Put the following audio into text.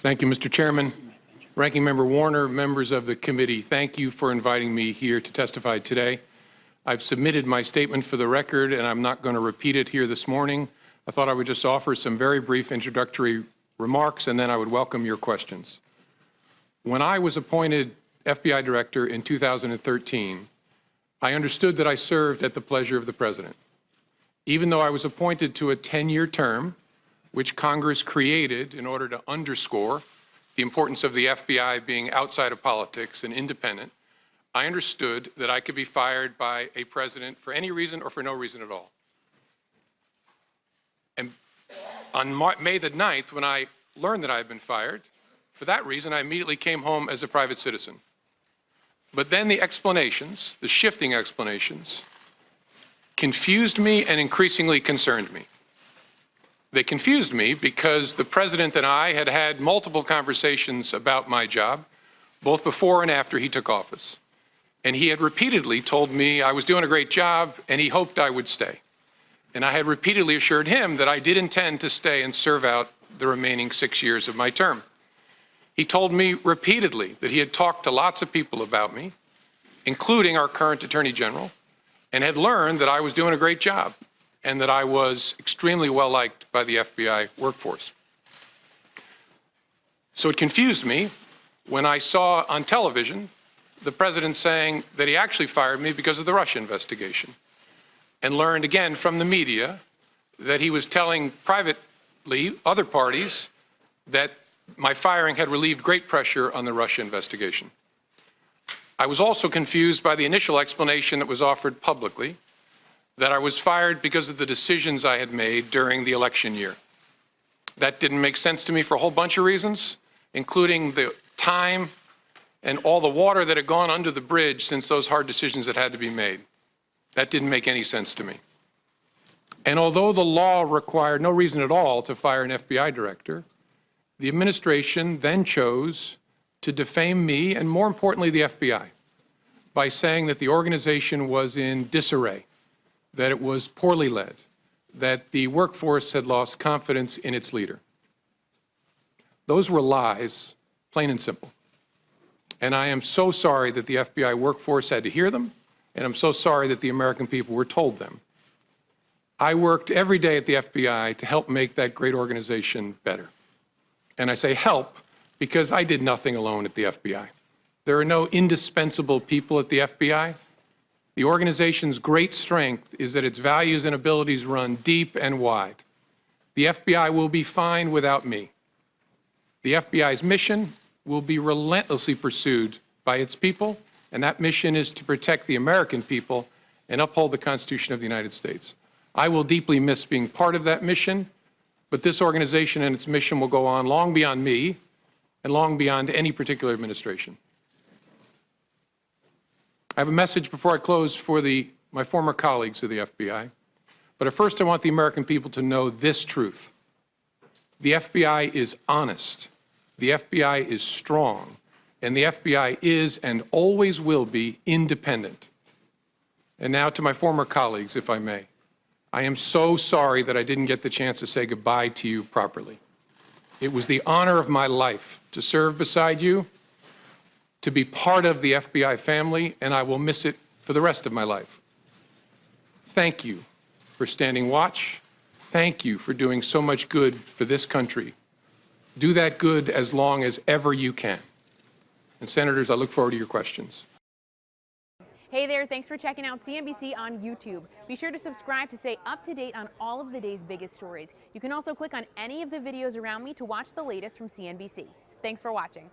Thank you, Mr. Chairman. Ranking Member Warner, members of the committee, thank you for inviting me here to testify today. I've submitted my statement for the record, and I'm not going to repeat it here this morning. I thought I would just offer some very brief introductory remarks, and then I would welcome your questions. When I was appointed FBI Director in 2013, I understood that I served at the pleasure of the President. Even though I was appointed to a 10-year term, which Congress created in order to underscore the importance of the FBI being outside of politics and independent, I understood that I could be fired by a president for any reason or for no reason at all. And on May the 9th, when I learned that I had been fired, for that reason, I immediately came home as a private citizen. But then the explanations, the shifting explanations, confused me and increasingly concerned me. They confused me because the President and I had had multiple conversations about my job, both before and after he took office. And he had repeatedly told me I was doing a great job and he hoped I would stay. And I had repeatedly assured him that I did intend to stay and serve out the remaining 6 years of my term. He told me repeatedly that he had talked to lots of people about me, including our current Attorney General, and had learned that I was doing a great job and that I was extremely well liked by the FBI workforce. So it confused me when I saw on television the President saying that he actually fired me because of the Russia investigation, and learned again from the media that he was telling privately other parties that my firing had relieved great pressure on the Russia investigation. I was also confused by the initial explanation that was offered publicly that I was fired because of the decisions I had made during the election year. That didn't make sense to me for a whole bunch of reasons, including the time and all the water that had gone under the bridge since those hard decisions had had to be made. That didn't make any sense to me. And although the law required no reason at all to fire an FBI director, the administration then chose to defame me and, more importantly, the FBI by saying that the organization was in disarray, that it was poorly led, that the workforce had lost confidence in its leader. Those were lies, plain and simple. And I am so sorry that the FBI workforce had to hear them, and I'm so sorry that the American people were told them. I worked every day at the FBI to help make that great organization better. And I say help because I did nothing alone at the FBI. There are no indispensable people at the FBI. The organization's great strength is that its values and abilities run deep and wide. The FBI will be fine without me. The FBI's mission will be relentlessly pursued by its people, and that mission is to protect the American people and uphold the Constitution of the United States. I will deeply miss being part of that mission, but this organization and its mission will go on long beyond me and long beyond any particular administration. I have a message before I close for my former colleagues of the FBI, but at first I want the American people to know this truth. The FBI is honest, the FBI is strong, and the FBI is and always will be independent. And now to my former colleagues, if I may. I am so sorry that I didn't get the chance to say goodbye to you properly. It was the honor of my life to serve beside you, to be part of the FBI family, and I will miss it for the rest of my life. Thank you for standing watch. Thank you for doing so much good for this country. Do that good as long as ever you can. And Senators, I look forward to your questions. Hey there, thanks for checking out CNBC on YouTube. Be sure to subscribe to stay up to date on all of the day's biggest stories. You can also click on any of the videos around me to watch the latest from CNBC. Thanks for watching.